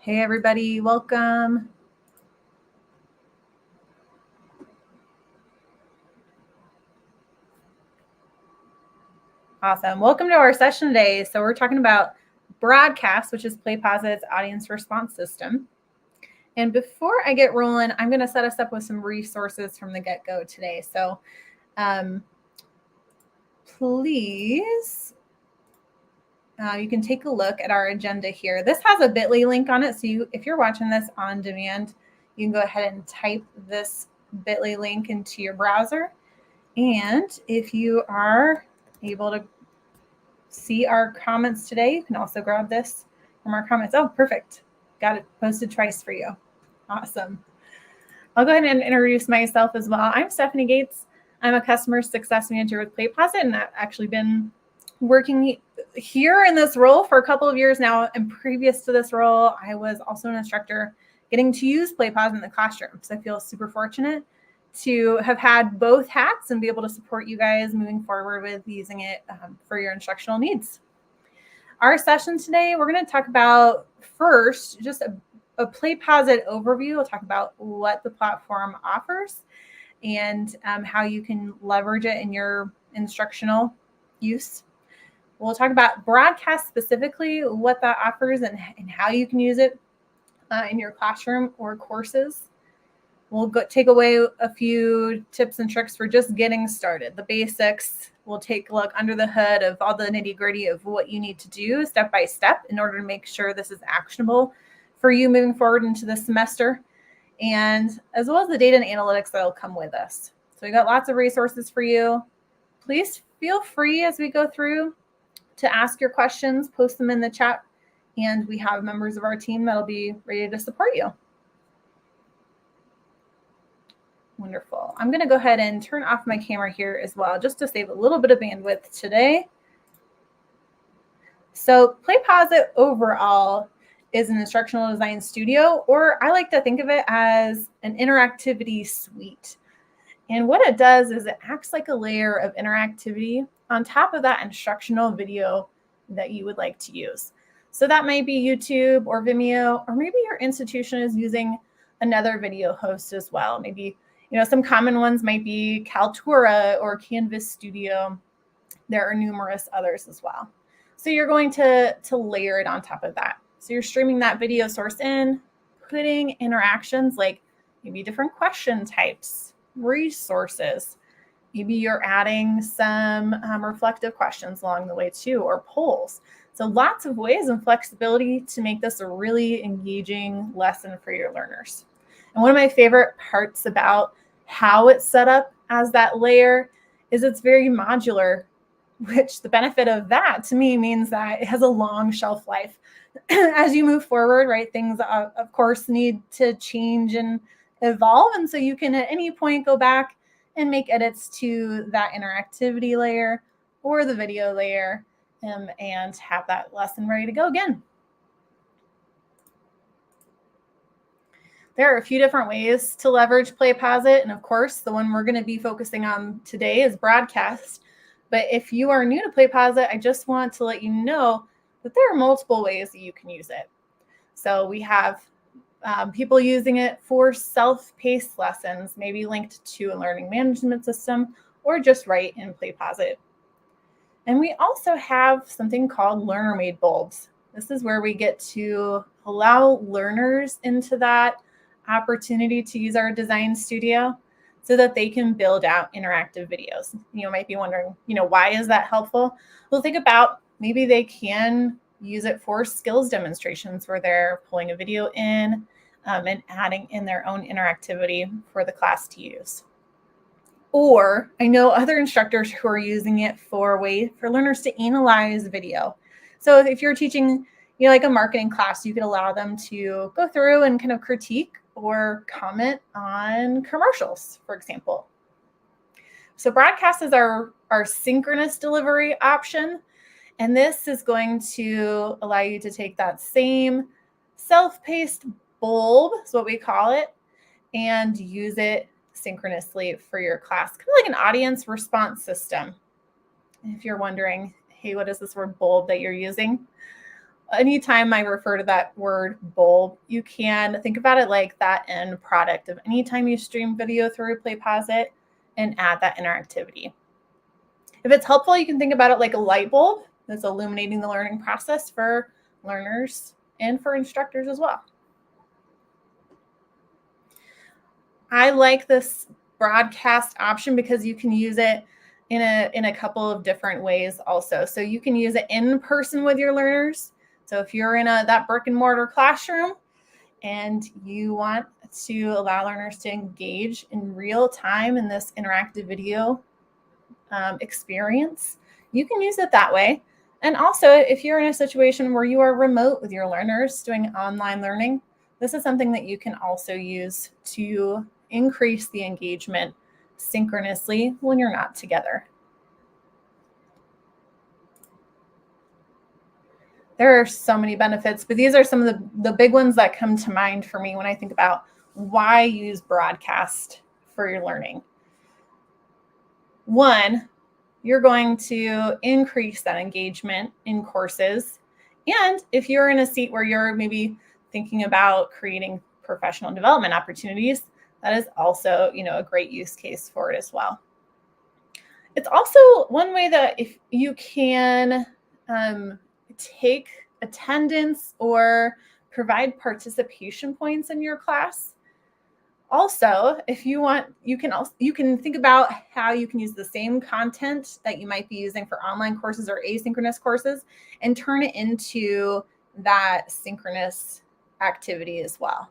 Hey everybody, welcome. Awesome. Welcome to our session today. So we're talking about broadcast, which is PlayPosit's audience response system. And before I get rolling, I'm going to set us up with some resources from the get-go today. So please, you can take a look at our agenda here. This has a bit.ly link on it. So if you're watching this on demand, you can go ahead and type this bit.ly link into your browser. And if you are able to see our comments today, you can also grab this from our comments. Oh, perfect. Got it posted twice for you. Awesome. I'll go ahead and introduce myself as well. I'm Stephanie Gates. I'm a customer success manager with PlayPosit, and I've actually been working here in this role for a couple of years now. And previous to this role, I was also an instructor getting to use PlayPosit in the classroom. So I feel super fortunate to have had both hats and be able to support you guys moving forward with using it for your instructional needs. Our session today, we're going to talk about first just a PlayPosit overview. We'll talk about what the platform offers and how you can leverage it in your instructional use. We'll talk about broadcast specifically, what that offers and how you can use it in your classroom or courses. We'll take away a few tips and tricks for just getting started, the basics. We'll take a look under the hood of all the nitty-gritty of what you need to do step by step in order to make sure this is actionable for you moving forward into the semester, and as well as the data and analytics that'll come with us. So we got lots of resources for you. Please feel free as we go through to ask your questions, post them in the chat, and we have members of our team that'll be ready to support you. Wonderful. I'm going to go ahead and turn off my camera here as well, just to save a little bit of bandwidth today. So PlayPosit overall is an instructional design studio, or I like to think of it as an interactivity suite. And what it does is it acts like a layer of interactivity on top of that instructional video that you would like to use. So that might be YouTube or Vimeo, or maybe your institution is using another video host as well. Maybe some common ones might be Kaltura or Canvas Studio. There are numerous others as well. So you're going to layer it on top of that. So you're streaming that video source in, putting interactions like maybe different question types, resources. Maybe you're adding some reflective questions along the way too, or polls. So lots of ways and flexibility to make this a really engaging lesson for your learners. And one of my favorite parts about how it's set up as that layer is it's very modular, which the benefit of that to me means that it has a long shelf life. As you move forward, right, things of course need to change and evolve. And so you can at any point go back and make edits to that interactivity layer or the video layer and have that lesson ready to go again. There are a few different ways to leverage PlayPosit. And of course, the one we're going to be focusing on today is broadcast. But if you are new to PlayPosit, I just want to let you know that there are multiple ways that you can use it. So we have people using it for self-paced lessons, maybe linked to a learning management system or just right in PlayPosit. And we also have something called learner-made bulbs. This is where we get to allow learners into that opportunity to use our design studio so that they can build out interactive videos. You might be wondering, why is that helpful? Well, think about maybe they can use it for skills demonstrations where they're pulling a video in and adding in their own interactivity for the class to use. Or I know other instructors who are using it for a way for learners to analyze video. So if you're teaching, like a marketing class, you could allow them to go through and kind of critique or comment on commercials, for example. So broadcast is our synchronous delivery option. And this is going to allow you to take that same self-paced bulb, is what we call it, and use it synchronously for your class, kind of like an audience response system. If you're wondering, hey, what is this word bulb that you're using? anytime I refer to that word bulb, you can think about it like that end product of anytime you stream video through PlayPosit and add that interactivity. If it's helpful, you can think about it like a light bulb that's illuminating the learning process for learners and for instructors as well. I like this broadcast option because you can use it in a couple of different ways also. So you can use it in person with your learners. So if you're in that brick and mortar classroom and you want to allow learners to engage in real time in this interactive video experience, you can use it that way. And also, if you're in a situation where you are remote with your learners doing online learning, this is something that you can also use to increase the engagement synchronously when you're not together. There are so many benefits, but these are some of the big ones that come to mind for me when I think about why use broadcast for your learning. One, you're going to increase that engagement in courses. And if you're in a seat where you're maybe thinking about creating professional development opportunities, that is also, a great use case for it as well. It's also one way that if you can take attendance or provide participation points in your class. Also, if you want, you can think about how you can use the same content that you might be using for online courses or asynchronous courses and turn it into that synchronous activity as well.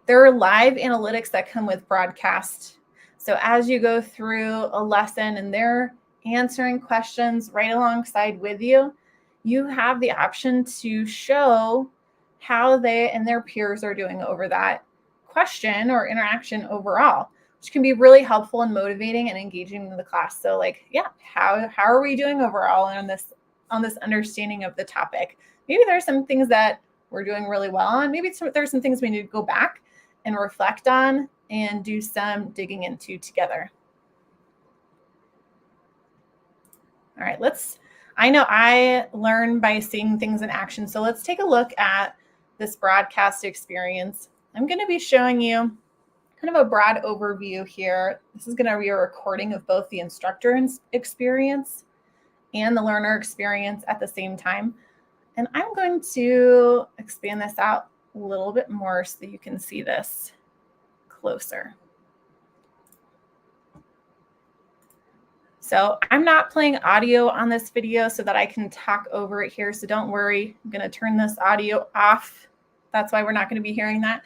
There are live analytics that come with broadcast. So as you go through a lesson and they're answering questions right alongside with you, you have the option to show how they and their peers are doing over that question or interaction overall, which can be really helpful and motivating and engaging in the class. So how are we doing overall on this understanding of the topic? Maybe there's some things that we're doing really well on. Maybe there's some things we need to go back and reflect on and do some digging into together. All right, I know I learn by seeing things in action. So let's take a look at this broadcast experience. I'm going to be showing you kind of a broad overview here. This is going to be a recording of both the instructor experience and the learner experience at the same time. And I'm going to expand this out a little bit more so that you can see this closer. So I'm not playing audio on this video so that I can talk over it here. So don't worry, I'm going to turn this audio off. That's why we're not going to be hearing that.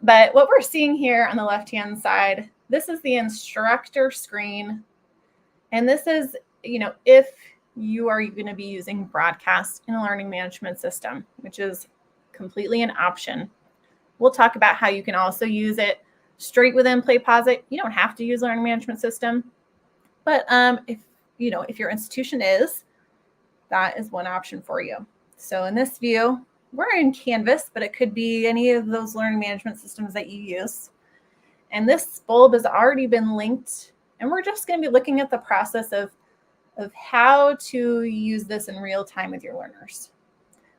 But what we're seeing here on the left-hand side, this is the instructor screen. And this is, if you are going to be using broadcast in a learning management system, which is completely an option. We'll talk about how you can also use it straight within PlayPosit. You don't have to use a learning management system. But if your institution is, that is one option for you. So in this view, we're in Canvas, but it could be any of those learning management systems that you use. And this bulb has already been linked, and we're just going to be looking at the process of how to use this in real time with your learners.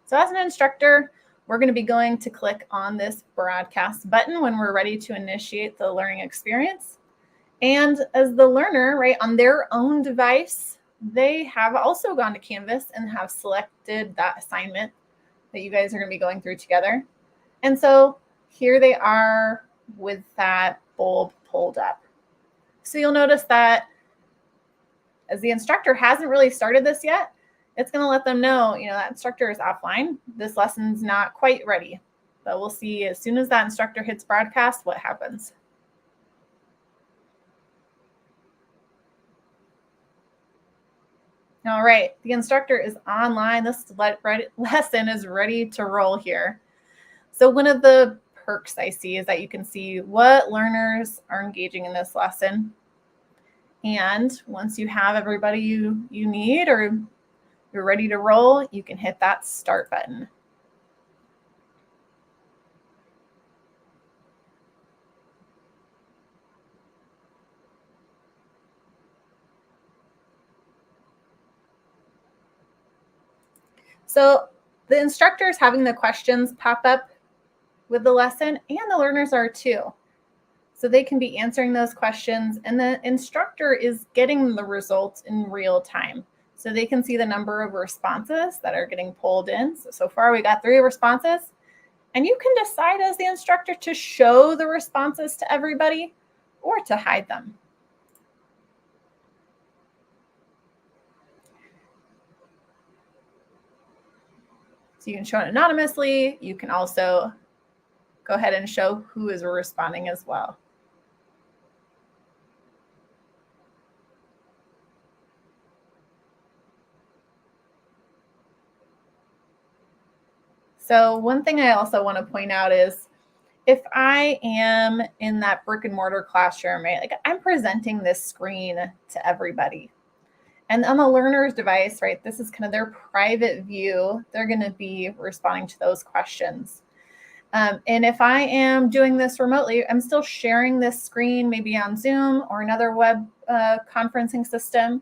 So as an instructor, we're going to be going to click on this broadcast button when we're ready to initiate the learning experience. And as the learner, right, on their own device, they have also gone to Canvas and have selected that assignment that you guys are going to be going through together. And so here they are with that bulb pulled up. So you'll notice that as the instructor hasn't really started this yet, it's going to let them know, that instructor is offline. This lesson's not quite ready. But we'll see as soon as that instructor hits broadcast, what happens. All right, the instructor is online. This lesson is ready to roll here. So one of the perks I see is that you can see what learners are engaging in this lesson. And once you have everybody you need or you're ready to roll, you can hit that start button. So the instructor is having the questions pop up with the lesson, and the learners are too. So they can be answering those questions, and the instructor is getting the results in real time. So they can see the number of responses that are getting pulled in. So far we got 3 responses. And you can decide as the instructor to show the responses to everybody or to hide them. So you can show it anonymously. You can also go ahead and show who is responding as well. So one thing I also want to point out is if I am in that brick and mortar classroom, right, like I'm presenting this screen to everybody. And on the learner's device, right, this is kind of their private view. They're going to be responding to those questions. And if I am doing this remotely, I'm still sharing this screen, maybe on Zoom or another web conferencing system.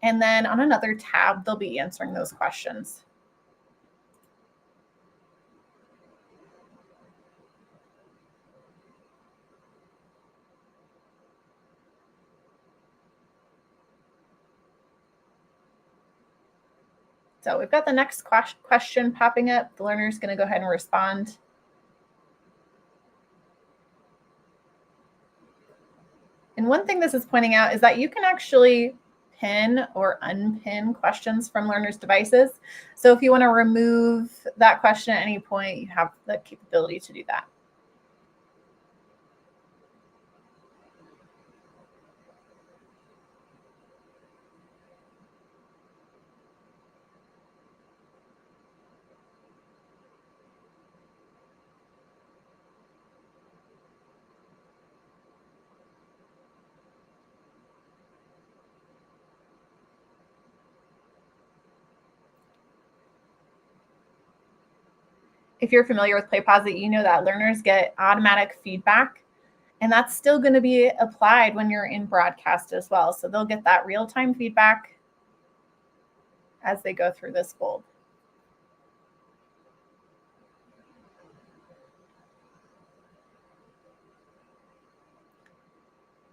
And then on another tab, they'll be answering those questions. So we've got the next question popping up. The learner is going to go ahead and respond. And one thing this is pointing out is that you can actually pin or unpin questions from learners' devices. So if you want to remove that question at any point, you have the capability to do that. If you're familiar with PlayPosit, you know that learners get automatic feedback, and that's still going to be applied when you're in broadcast as well. So they'll get that real-time feedback as they go through this bulb.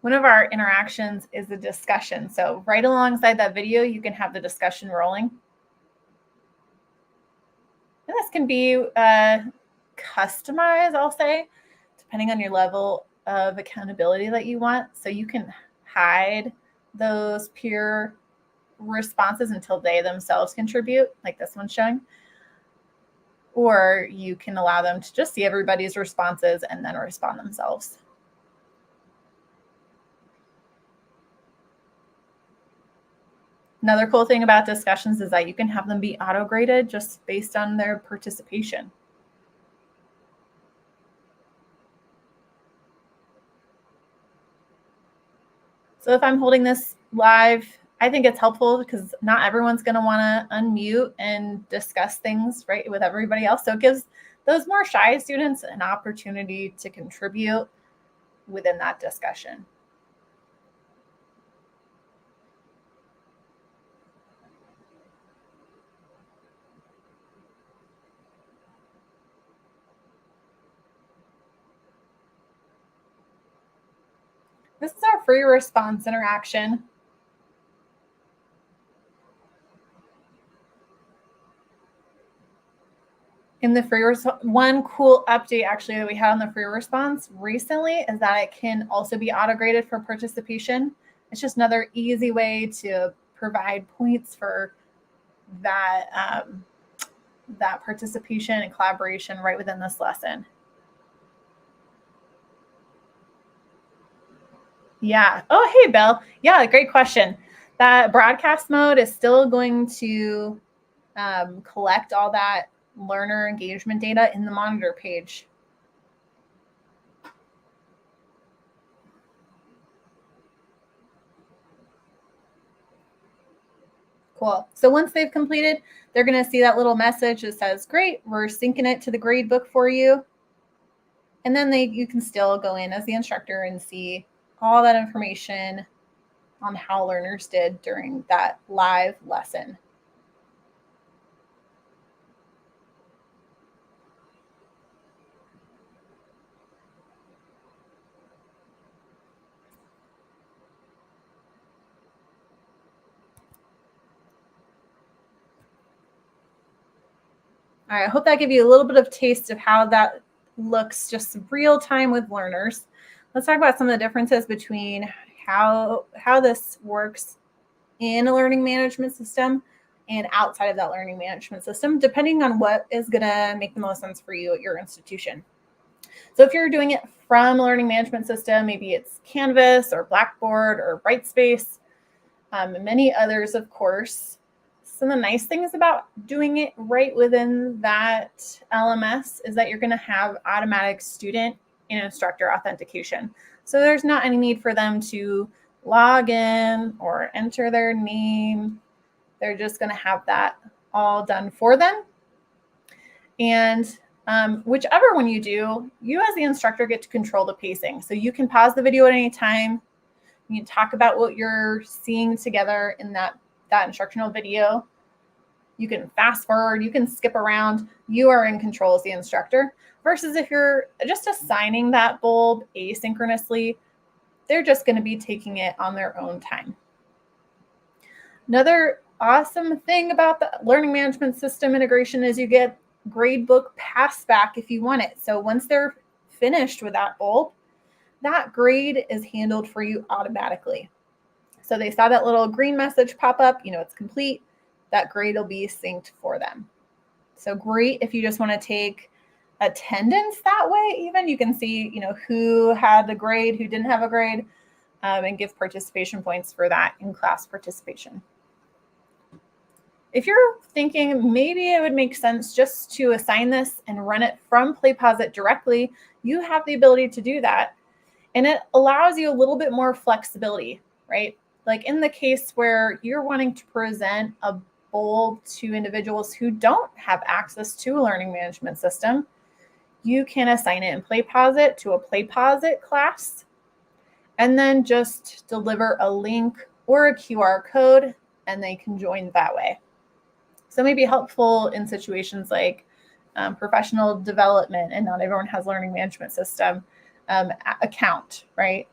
One of our interactions is a discussion. So right alongside that video, you can have the discussion rolling. And this can be customized, I'll say, depending on your level of accountability that you want. So you can hide those peer responses until they themselves contribute, like this one's showing. Or you can allow them to just see everybody's responses and then respond themselves. Another cool thing about discussions is that you can have them be auto-graded just based on their participation. So if I'm holding this live, I think it's helpful because not everyone's going to want to unmute and discuss things right with everybody else. So it gives those more shy students an opportunity to contribute within that discussion. This is our free response interaction. In the one cool update actually that we had on the free response recently is that it can also be auto-graded for participation. It's just another easy way to provide points for that, that participation and collaboration right within this lesson. Yeah. Oh, hey, Bill. Yeah, great question. That broadcast mode is still going to collect all that learner engagement data in the monitor page. Cool. So once they've completed, they're going to see that little message that says, great, we're syncing it to the grade book for you. And then you can still go in as the instructor and see all that information on how learners did during that live lesson. All right, I hope that gave you a little bit of taste of how that looks just real time with learners. Let's talk about some of the differences between how this works in a learning management system and outside of that learning management system, depending on what is going to make the most sense for you at your institution. So if you're doing it from a learning management system, maybe it's Canvas or Blackboard or Brightspace, and many others, of course. Some of the nice things about doing it right within that LMS is that you're going to have automatic student and instructor authentication. So there's not any need for them to log in or enter their name. They're just going to have that all done for them. And whichever one you do, you as the instructor get to control the pacing. So you can pause the video at any time. You can talk about what you're seeing together in that instructional video. You can fast forward, you can skip around. You are in control as the instructor. Versus if you're just assigning that bulb asynchronously, they're just going to be taking it on their own time. Another awesome thing about the learning management system integration is you get gradebook pass back if you want it. So once they're finished with that bulb, that grade is handled for you automatically. So they saw that little green message pop up, it's complete. That grade will be synced for them. So great if you just want to take attendance that way. Even you can see, who had a grade, who didn't have a grade, and give participation points for that in class participation. If you're thinking maybe it would make sense just to assign this and run it from PlayPosit directly, you have the ability to do that. And it allows you a little bit more flexibility, right? Like in the case where you're wanting to present a bulb to individuals who don't have access to a learning management system, you can assign it in PlayPosit to a PlayPosit class, and then just deliver a link or a QR code, and they can join that way. So it may be helpful in situations like professional development, and not everyone has learning management system account, right?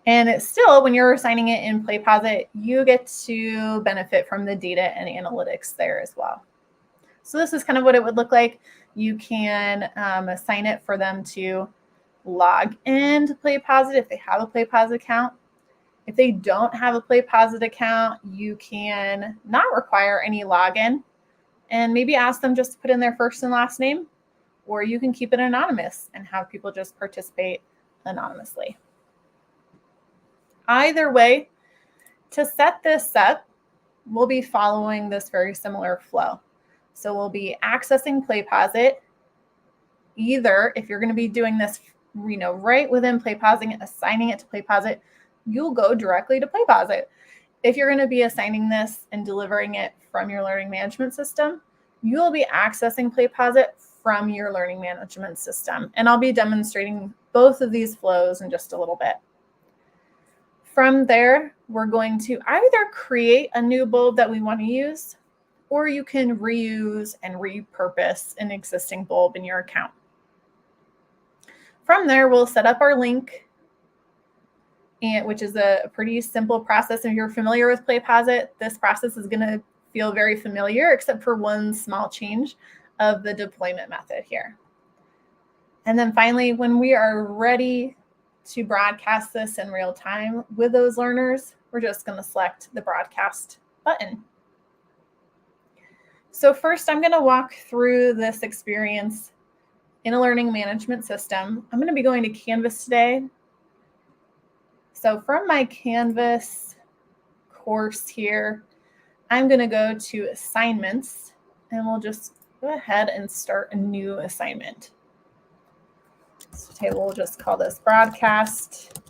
And it's still, when you're assigning it in PlayPosit, you get to benefit from the data and analytics there as well. So this is kind of what it would look like. You can assign it for them to log in to PlayPosit if they have a PlayPosit account. If they don't have a PlayPosit account, you can not require any login and maybe ask them just to put in their first and last name, or you can keep it anonymous and have people just participate anonymously. Either way, to set this up, we'll be following this very similar flow. So we'll be accessing PlayPosit. Either if you're going to be doing this, right within PlayPosit, assigning it to PlayPosit, you'll go directly to PlayPosit. If you're going to be assigning this and delivering it from your learning management system, you'll be accessing PlayPosit from your learning management system. And I'll be demonstrating both of these flows in just a little bit. From there, we're going to either create a new bulb that we want to use, or you can reuse and repurpose an existing bulb in your account. From there, we'll set up our link, which is a pretty simple process. If you're familiar with PlayPosit, this process is going to feel very familiar, except for one small change of the deployment method here. And then finally, when we are ready to broadcast this in real time with those learners, we're just going to select the broadcast button. So first, I'm going to walk through this experience in a learning management system. I'm going to be going to Canvas today. So from my Canvas course here, I'm going to go to assignments, and we'll just go ahead and start a new assignment. So today we'll just call this broadcast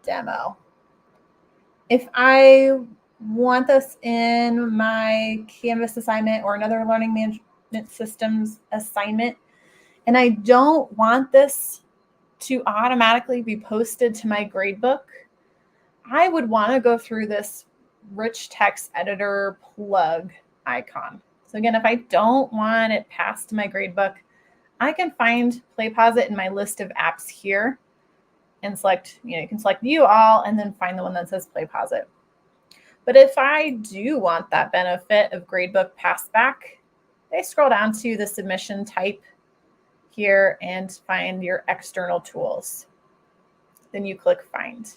demo. If I want this in my Canvas assignment or another learning management systems assignment, and I don't want this to automatically be posted to my gradebook, I would want to go through this rich text editor plug icon. So again, if I don't want it passed to my gradebook, I can find PlayPosit in my list of apps here and select, you can select view all and then find the one that says PlayPosit. But if I do want that benefit of gradebook passback, they scroll down to the submission type here and find your external tools. Then you click find.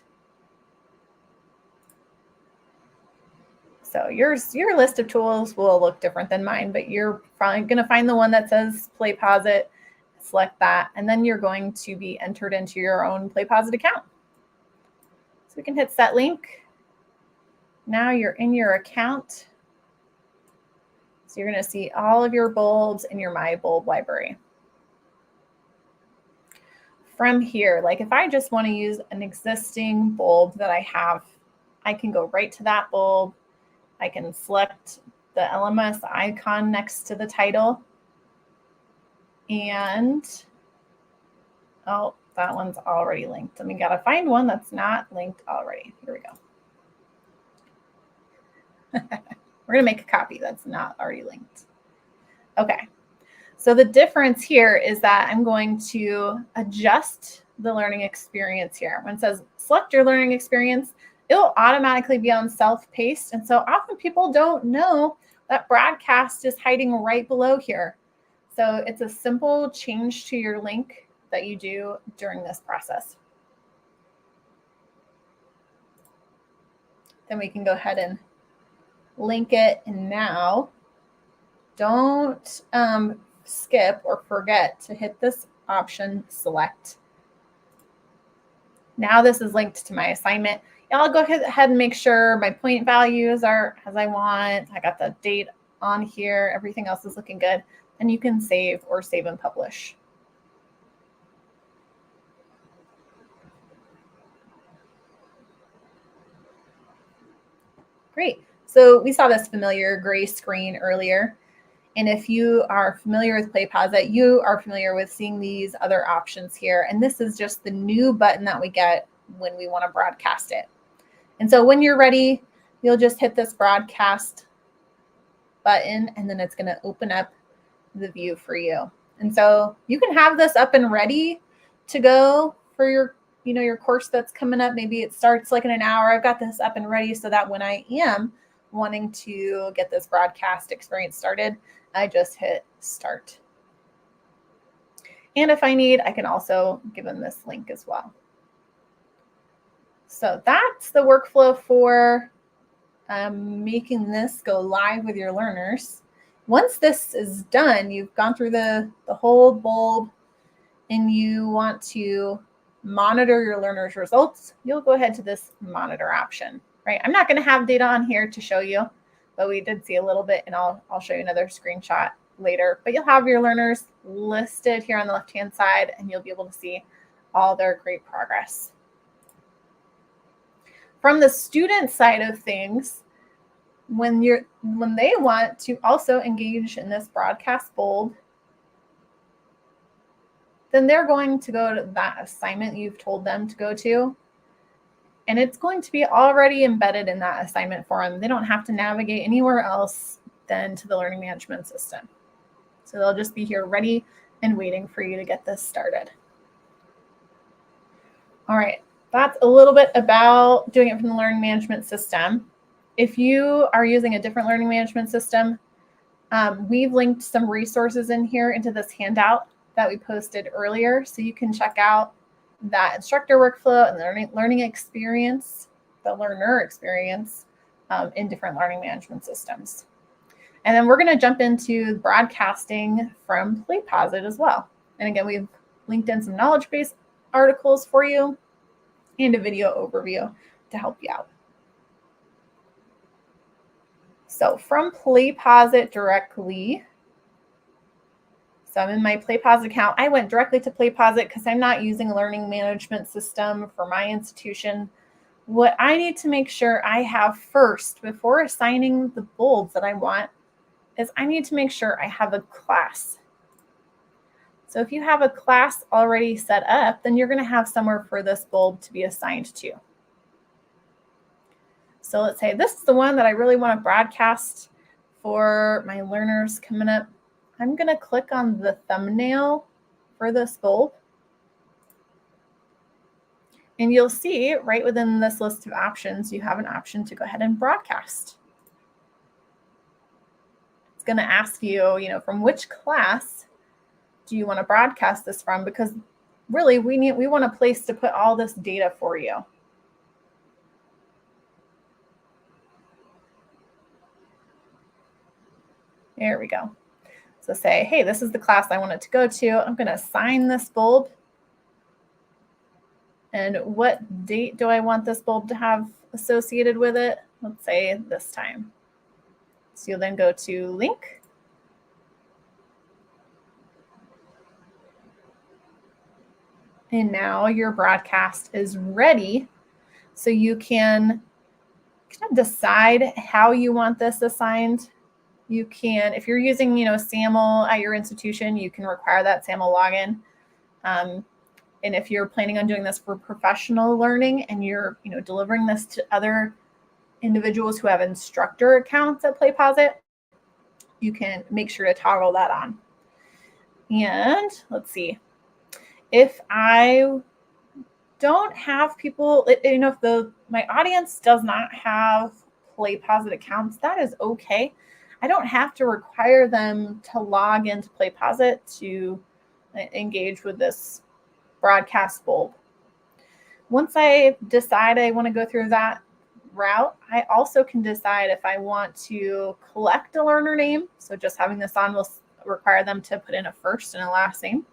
So your list of tools will look different than mine, but you're probably going to find the one that says PlayPosit, select that, and then you're going to be entered into your own PlayPosit account. So we can hit set link. Now you're in your account. So you're going to see all of your bulbs in your My Bulb library. From here, like if I just want to use an existing bulb that I have, I can go right to that bulb. I can select the LMS icon next to the title. And, oh, that one's already linked. And we got to find one that's not linked already. Here we go. We're going to make a copy that's not already linked. Okay. So the difference here is that I'm going to adjust the learning experience here. When it says select your learning experience, it will automatically be on self-paced. And so often people don't know that broadcast is hiding right below here. So it's a simple change to your link that you do during this process. Then we can go ahead and link it. And now don't skip or forget to hit this option, select. Now this is linked to my assignment. I'll go ahead and make sure my point values are as I want. I got the date on here. Everything else is looking good. And you can save or save and publish. Great. So we saw this familiar gray screen earlier. And if you are familiar with PlayPosit, you are familiar with seeing these other options here. And this is just the new button that we get when we want to broadcast it. And so when you're ready, you'll just hit this broadcast button, and then it's going to open up the view for you. And so you can have this up and ready to go for your, your course that's coming up. Maybe it starts like in an hour. I've got this up and ready so that when I am wanting to get this broadcast experience started, I just hit start. And if I need, I can also give them this link as well. So that's the workflow for making this go live with your learners. Once this is done, you've gone through the whole bulb and you want to monitor your learners' results, you'll go ahead to this monitor option, right? I'm not going to have data on here to show you, but we did see a little bit, and I'll show you another screenshot later. But you'll have your learners listed here on the left-hand side, and you'll be able to see all their great progress. From the student side of things, when they want to also engage in this broadcast bulb, then they're going to go to that assignment you've told them to go to, and it's going to be already embedded in that assignment for them. They don't have to navigate anywhere else than to the learning management system. So they'll just be here ready and waiting for you to get this started. All right, that's a little bit about doing it from the learning management system. If you are using a different learning management system, we've linked some resources in here into this handout that we posted earlier. So you can check out that instructor workflow and the learning experience, the learner experience in different learning management systems. And then we're going to jump into broadcasting from PlayPosit as well. And again, we've linked in some knowledge base articles for you and a video overview to help you out. So from PlayPosit directly, so I'm in my PlayPosit account. I went directly to PlayPosit because I'm not using a learning management system for my institution. What I need to make sure I have first before assigning the bulbs that I want is I need to make sure I have a class. So if you have a class already set up, then you're going to have somewhere for this bulb to be assigned to. So let's say this is the one that I really want to broadcast for my learners coming up. I'm going to click on the thumbnail for this bulb. And you'll see right within this list of options, you have an option to go ahead and broadcast. It's going to ask you, from which class do you want to broadcast this from? Because really, we want a place to put all this data for you. There we go. So say, hey, this is the class I want it to go to. I'm going to assign this bulb. And what date do I want this bulb to have associated with it? Let's say this time. So you'll then go to link. And now your broadcast is ready. So you can kind of decide how you want this assigned. You can, if you're using, SAML at your institution, you can require that SAML login. And if you're planning on doing this for professional learning and you're, delivering this to other individuals who have instructor accounts at PlayPosit, you can make sure to toggle that on. And let's see, if I don't have people, if my audience does not have PlayPosit accounts, that is okay. I don't have to require them to log into PlayPosit to engage with this broadcast bulb. Once I decide I want to go through that route, I also can decide if I want to collect a learner name. So just having this on will require them to put in a first and a last name.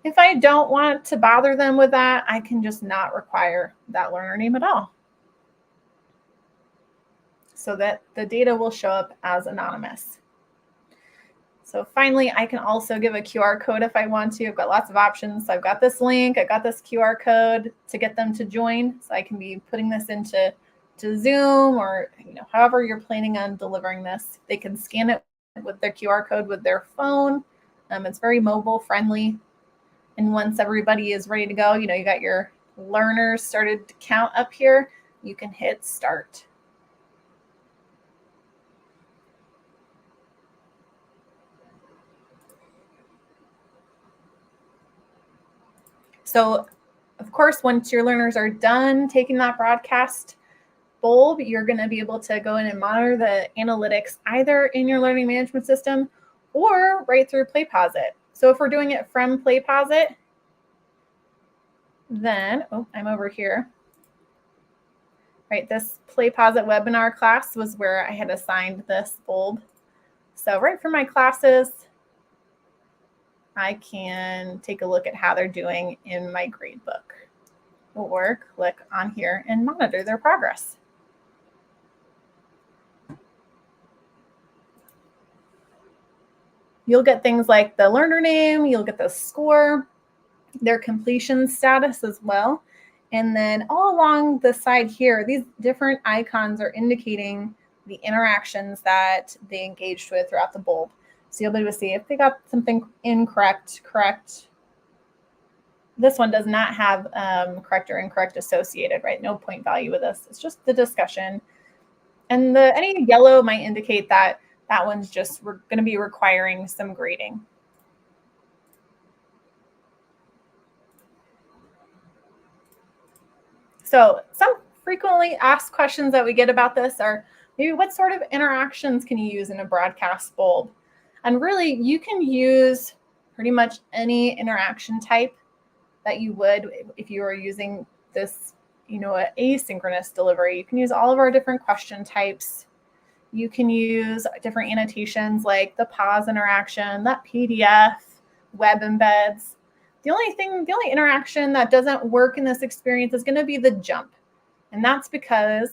If I don't want to bother them with that, I can just not require that learner name at all, so that the data will show up as anonymous. So finally, I can also give a QR code if I want to. I've got lots of options. So I've got this link, I've got this QR code to get them to join. So I can be putting this into Zoom or however you're planning on delivering this. They can scan it with their QR code with their phone. It's very mobile friendly. And once everybody is ready to go, you got your learners started to count up here, you can hit start. So, of course, once your learners are done taking that broadcast bulb, you're going to be able to go in and monitor the analytics either in your learning management system or right through PlayPosit. So if we're doing it from PlayPosit, then, I'm over here. Right, this PlayPosit webinar class was where I had assigned this bulb. So right from my classes, I can take a look at how they're doing in my gradebook, or click on here and monitor their progress. You'll get things like the learner name, you'll get the score, their completion status as well. And then all along the side here, these different icons are indicating the interactions that they engaged with throughout the bulb. So you'll be able to see if they got something incorrect, correct. This one does not have correct or incorrect associated, right? No point value with this. It's just the discussion. And any yellow might indicate that that one's just going to be requiring some grading. So some frequently asked questions that we get about this are, maybe what sort of interactions can you use in a broadcast bulb? And really, you can use pretty much any interaction type that you would if you were using this, an asynchronous delivery. You can use all of our different question types. You can use different annotations like the pause interaction, that PDF, web embeds. The only interaction that doesn't work in this experience is going to be the jump. And that's because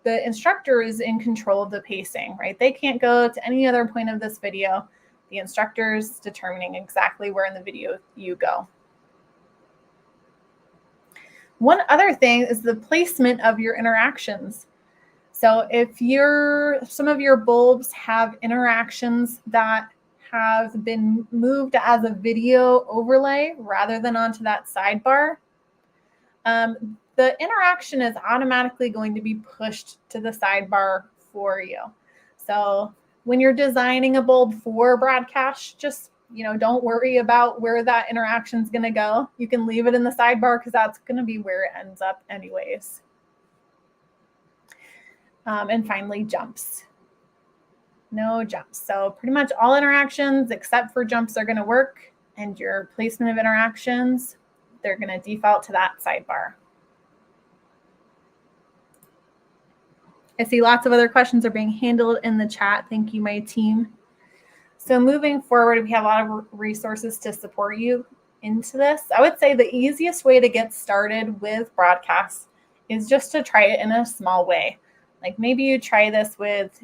the instructor is in control of the pacing, right? They can't go to any other point of this video. The instructor's determining exactly where in the video you go. One other thing is the placement of your interactions. So if some of your bulbs have interactions that have been moved as a video overlay rather than onto that sidebar, the interaction is automatically going to be pushed to the sidebar for you. So when you're designing a bulb for broadcast, just don't worry about where that interaction is going to go. You can leave it in the sidebar because that's going to be where it ends up anyways. And finally, jumps. No jumps. So pretty much all interactions except for jumps are going to work, and your placement of interactions, they're going to default to that sidebar. I see lots of other questions are being handled in the chat. Thank you, my team. So moving forward, we have a lot of resources to support you into this. I would say the easiest way to get started with broadcasts is just to try it in a small way. Like maybe you try this with,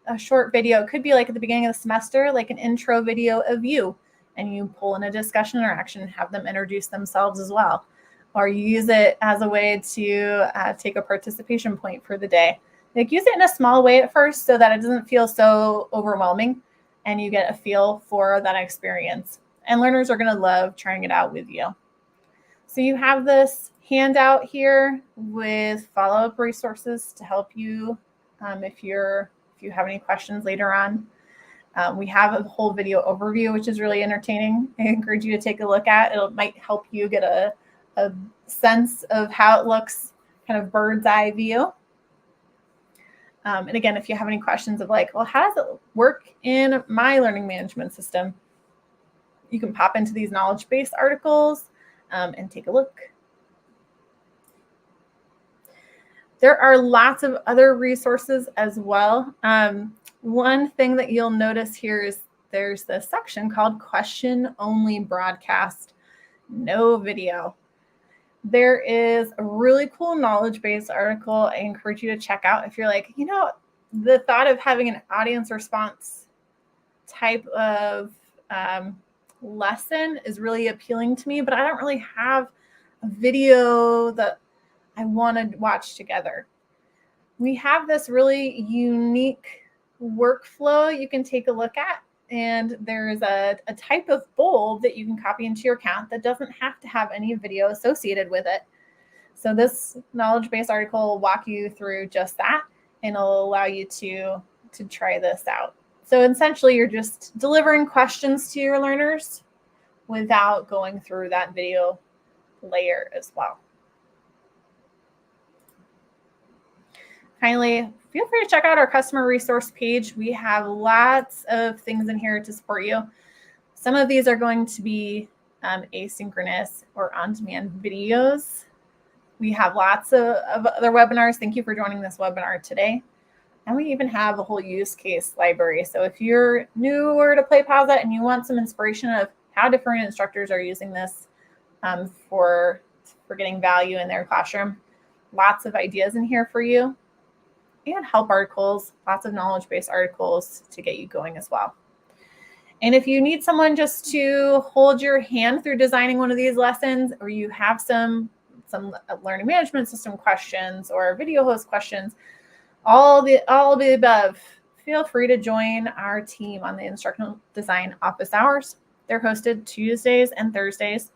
a short video. It could be like at the beginning of the semester, like an intro video of you, and you pull in a discussion interaction and have them introduce themselves as well. Or you use it as a way to take a participation point for the day. Like use it in a small way at first so that it doesn't feel so overwhelming and you get a feel for that experience. And learners are going to love trying it out with you. So you have this handout here with follow-up resources to help you if you have any questions later on. We have a whole video overview, which is really entertaining. I encourage you to take a look at. It might help you get a sense of how it looks, kind of bird's eye view. And again, if you have any questions of like, well, how does it work in my learning management system? You can pop into these knowledge base articles and take a look. There are lots of other resources as well. One thing that you'll notice here is there's this section called question only broadcast, no video. There is a really cool knowledge base article I encourage you to check out if you're like, the thought of having an audience response type of lesson is really appealing to me, but I don't really have a video that I want to watch together. We have this really unique workflow you can take a look at. And there's a type of bulb that you can copy into your account that doesn't have to have any video associated with it. So this knowledge base article will walk you through just that, and it'll allow you to try this out. So essentially, you're just delivering questions to your learners without going through that video layer as well. Finally, feel free to check out our customer resource page. We have lots of things in here to support you. Some of these are going to be asynchronous or on-demand videos. We have lots of other webinars. Thank you for joining this webinar today. And we even have a whole use case library. So if you're newer to PlayPosit and you want some inspiration of how different instructors are using this for getting value in their classroom, lots of ideas in here for you. And help articles, lots of knowledge-based articles to get you going as well. And if you need someone just to hold your hand through designing one of these lessons, or you have some learning management system questions or video host questions, all the above, feel free to join our team on the Instructional Design office hours. They're hosted Tuesdays and Thursdays,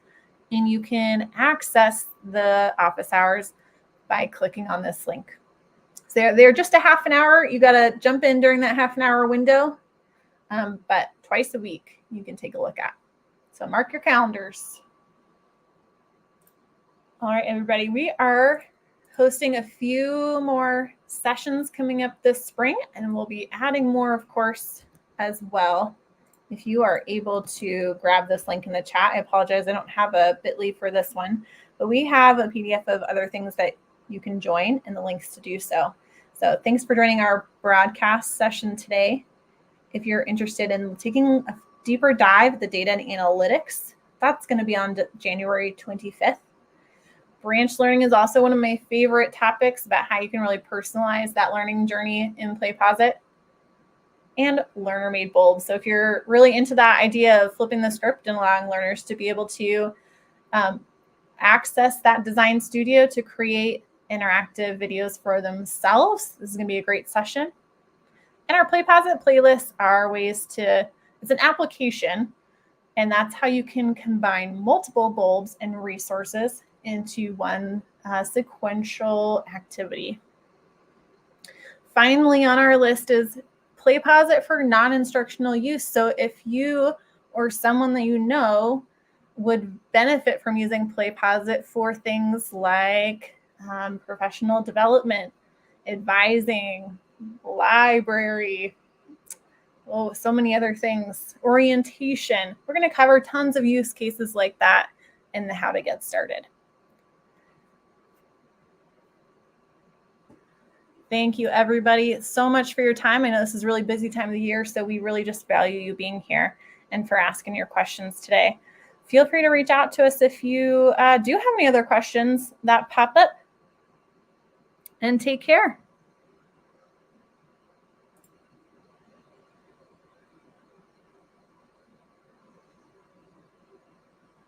and you can access the office hours by clicking on this link. They're just a half an hour. You got to jump in during that half an hour window, but twice a week you can take a look at. So mark your calendars. All right, everybody, we are hosting a few more sessions coming up this spring, and we'll be adding more, of course, as well. If you are able to grab this link in the chat, I apologize, I don't have a bit.ly for this one, but we have a PDF of other things that you can join and the links to do so. So thanks for joining our broadcast session today. If you're interested in taking a deeper dive at the data and analytics, that's going to be on January 25th. Branch learning is also one of my favorite topics about how you can really personalize that learning journey in PlayPosit. And learner-made bulbs. So if you're really into that idea of flipping the script and allowing learners to be able to access that design studio to create interactive videos for themselves, this is going to be a great session. And our PlayPosit playlists are ways to, it's an application, and that's how you can combine multiple bulbs and resources into one sequential activity. Finally on our list is PlayPosit for non-instructional use. So if you or someone that you know would benefit from using PlayPosit for things like professional development, advising, library, oh, so many other things, orientation. We're going to cover tons of use cases like that in the How to Get Started. Thank you, everybody, so much for your time. I know this is a really busy time of the year, so we really just value you being here and for asking your questions today. Feel free to reach out to us if you do have any other questions that pop up. And take care.